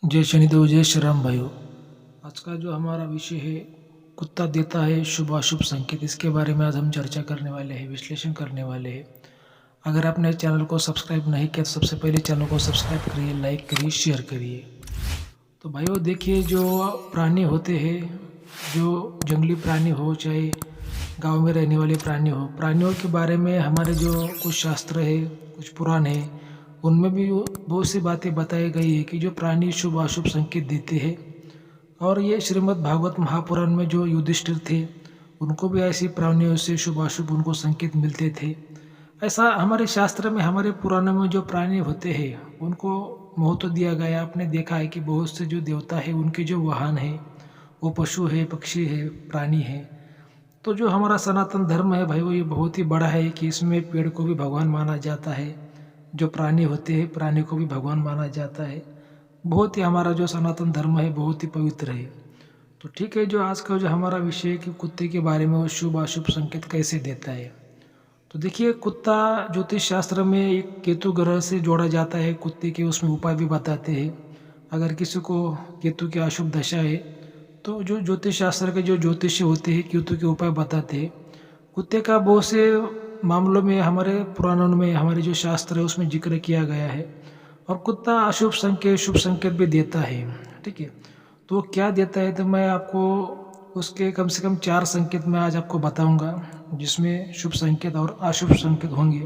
जय शनिदेव, जय श्री राम भाइयों। आज का जो हमारा विषय है, कुत्ता देता है शुभ अशुभ संकेत। इसके बारे में आज हम चर्चा करने वाले हैं, विश्लेषण करने वाले हैं। अगर आपने चैनल को सब्सक्राइब नहीं किया तो सबसे पहले चैनल को सब्सक्राइब करिए, लाइक करिए, शेयर करिए। तो भाइयों देखिए, जो प्राणी होते हैं, जो जंगली प्राणी हो चाहे गांव में रहने वाले प्राणी हो, प्राणियों के बारे में हमारे जो कुछ शास्त्र है, कुछ पुराण है, उनमें भी बहुत सी बातें बताई गई है कि जो प्राणी शुभ अशुभ संकेत देते हैं। और ये श्रीमद् भागवत महापुराण में जो युधिष्ठिर थे, उनको भी ऐसी प्राणियों से शुभ अशुभ उनको संकेत मिलते थे। ऐसा हमारे शास्त्र में, हमारे पुराणों में जो प्राणी होते हैं उनको महत्व दिया गया। आपने देखा है कि बहुत से जो देवता है उनके जो वाहन है वो पशु है, पक्षी है, प्राणी है। तो जो हमारा सनातन धर्म है भाई, वो ये बहुत ही बड़ा है कि इसमें पेड़ को भी भगवान माना जाता है, जो प्राणी होते हैं प्राणी को भी भगवान माना जाता है। बहुत ही हमारा जो सनातन धर्म है बहुत ही पवित्र है। तो ठीक है, जो आज का जो हमारा विषय है कि कुत्ते के बारे में वो शुभ अशुभ संकेत कैसे देता है। तो देखिए, कुत्ता ज्योतिष शास्त्र में एक केतु ग्रह से जोड़ा जाता है। कुत्ते के उसमें उपाय भी बताते हैं। अगर किसी को केतु की अशुभ दशा है तो जो ज्योतिष शास्त्र के जो ज्योतिषी होते हैं केतु के उपाय बताते हैं। कुत्ते का बहुत से मामलों में हमारे पुराणों में, हमारे जो शास्त्र है उसमें जिक्र किया गया है। और कुत्ता अशुभ संकेत शुभ संकेत भी देता है। ठीक है, तो वो क्या देता है, तो मैं आपको उसके कम से कम 4 संकेत मैं आज आपको बताऊंगा, जिसमें शुभ संकेत और अशुभ संकेत होंगे।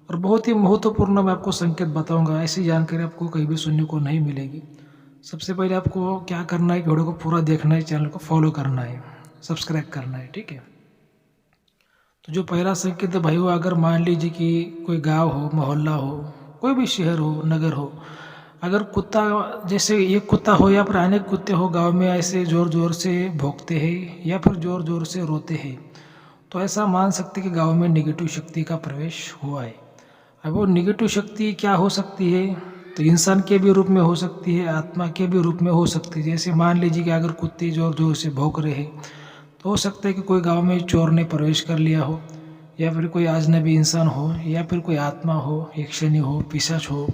और बहुत ही महत्वपूर्ण मैं आपको संकेत बताऊंगा। ऐसी जानकारी आपको कहीं भी सुनने को नहीं मिलेगी। सबसे पहले आपको क्या करना है कि वीडियो को पूरा देखना है, चैनल को फॉलो करना है, सब्सक्राइब करना है। ठीक है, तो जो पहला संकेत है भाई, वो अगर मान लीजिए कि कोई गांव हो, मोहल्ला हो, कोई भी शहर हो, नगर हो, अगर कुत्ता, जैसे एक कुत्ता हो या फिर अनेक कुत्ते हो गांव में ऐसे ज़ोर ज़ोर से भौंकते हैं या फिर ज़ोर ज़ोर से रोते हैं, तो ऐसा मान सकते कि गांव में नेगेटिव शक्ति का प्रवेश हुआ है। अब वो नेगेटिव शक्ति क्या हो सकती है, तो इंसान के भी रूप में हो सकती है, आत्मा के भी रूप में हो सकती है। जैसे मान लीजिए कि अगर कुत्ते ज़ोर ज़ोर से भौंक रहे हैं तो हो सकता है कि कोई गांव में चोर ने प्रवेश कर लिया हो, या फिर कोई अजनबी इंसान हो, या फिर कोई आत्मा हो, यक्षिणी हो, पिशाच हो।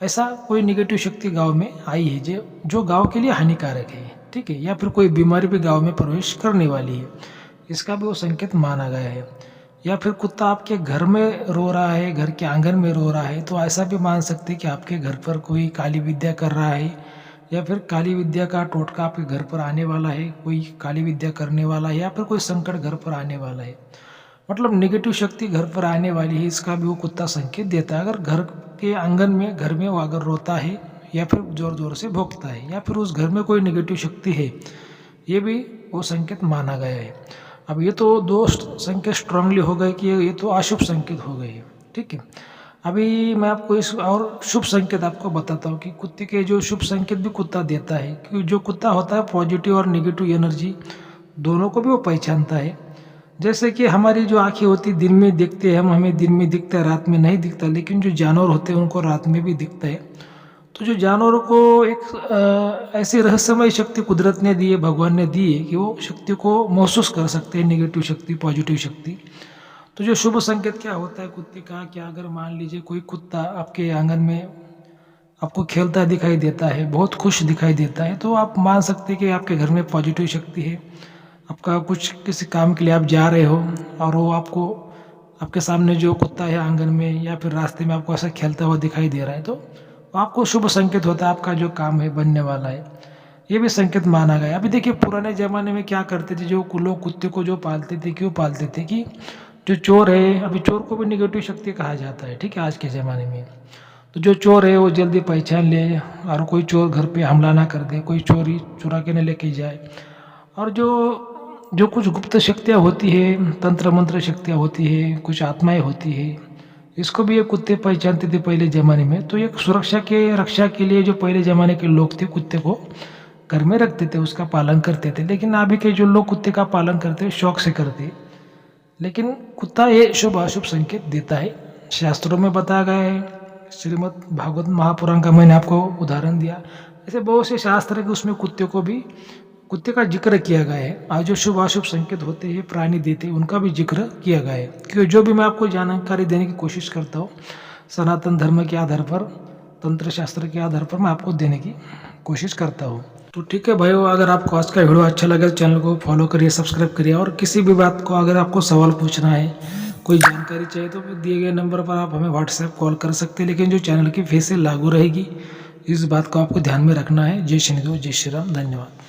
ऐसा कोई निगेटिव शक्ति गांव में आई है जो गांव के लिए हानिकारक है। ठीक है, या फिर कोई बीमारी भी गांव में प्रवेश करने वाली है, इसका भी वो संकेत माना गया है। या फिर कुत्ता आपके घर में रो रहा है, घर के आंगन में रो रहा है, तो ऐसा भी मान सकते हैं कि आपके घर पर कोई काली विद्या कर रहा है, या फिर काली विद्या का टोटका आपके घर पर आने वाला है, कोई काली विद्या करने वाला है, या फिर कोई संकट घर पर आने वाला है। मतलब नेगेटिव शक्ति घर पर आने वाली है, इसका भी वो कुत्ता संकेत देता है। अगर घर के आंगन में, घर में वो अगर रोता है, या फिर ज़ोर ज़ोर से भौंकता है, या फिर उस घर में कोई नेगेटिव शक्ति है, ये भी वो संकेत माना गया है। अब ये तो दो संकेत स्ट्रांगली हो गए कि ये तो अशुभ संकेत हो गए। ठीक है, अभी मैं आपको इस और शुभ संकेत आपको बताता हूँ कि कुत्ते के जो शुभ संकेत भी कुत्ता देता है। क्योंकि जो कुत्ता होता है पॉजिटिव और नेगेटिव एनर्जी दोनों को भी वो पहचानता है। जैसे कि हमारी जो आंखें होती दिन में देखते हैं हम, हमें दिन में दिखता है, रात में नहीं दिखता। लेकिन जो जानवर होते हैं उनको रात में भी दिखता है। तो जो जानवरों को एक ऐसी रहस्यमय शक्ति कुदरत ने दी है, भगवान ने दी है कि वो शक्ति को महसूस कर सकते हैं, नेगेटिव शक्ति, पॉजिटिव शक्ति। तो जो शुभ संकेत क्या होता है कुत्ते का, क्या अगर मान लीजिए कोई कुत्ता आपके आंगन में आपको खेलता दिखाई देता है, बहुत खुश दिखाई देता है, तो आप मान सकते हैं कि आपके घर में पॉजिटिव शक्ति है। आपका कुछ किसी काम के लिए आप जा रहे हो और वो आपको, आपके सामने जो कुत्ता है आंगन में या फिर रास्ते में आपको ऐसा खेलता हुआ दिखाई दे रहा है, तो आपको शुभ संकेत होता है, आपका जो काम है बनने वाला है। ये भी संकेत माना गया। अभी देखिए, पुराने ज़माने में क्या करते थे, जो लोग कुत्ते को जो पालते थे, क्यों पालते थे कि जो चोर है, अभी चोर को भी निगेटिव शक्ति कहा जाता है। ठीक है, आज के ज़माने में तो जो चोर है वो जल्दी पहचान ले और कोई चोर घर पे हमला ना कर दे, कोई चोरी चुरा के न लेके जाए। और जो जो कुछ गुप्त शक्तियाँ होती है, तंत्र मंत्र शक्तियाँ होती है, कुछ आत्माएं होती है, इसको भी ये कुत्ते पहचानते थे पहले ज़माने में। तो एक सुरक्षा के, रक्षा के लिए जो पहले ज़माने के लोग थे, कुत्ते को घर में रखते थे, उसका पालन करते थे। लेकिन अभी के जो लोग कुत्ते का पालन करते हैं शौक से करते हैं। लेकिन कुत्ता ये शुभ अशुभ संकेत देता है, शास्त्रों में बताया गया है। श्रीमद् भागवत महापुराण का मैंने आपको उदाहरण दिया। ऐसे बहुत से शास्त्र है कि उसमें कुत्ते को भी, कुत्ते का जिक्र किया गया है। आज जो शुभ अशुभ संकेत होते हैं प्राणी देते हैं, उनका भी जिक्र किया गया है। क्योंकि जो भी मैं आपको जानकारी देने की कोशिश करता हूँ सनातन धर्म के आधार पर, तंत्र शास्त्र के आधार पर मैं आपको देने की कोशिश करता हूँ। तो ठीक है भाइयों, अगर आपको आज का वीडियो अच्छा लगे तो चैनल को फॉलो करिए, सब्सक्राइब करिए, और किसी भी बात को अगर आपको सवाल पूछना है, कोई जानकारी चाहिए तो दिए गए नंबर पर आप हमें व्हाट्सएप कॉल कर सकते हैं, लेकिन जो चैनल की फीस लागू रहेगी, इस बात को आपको ध्यान में रखना है। जय शनिदेव, जय श्री राम, धन्यवाद।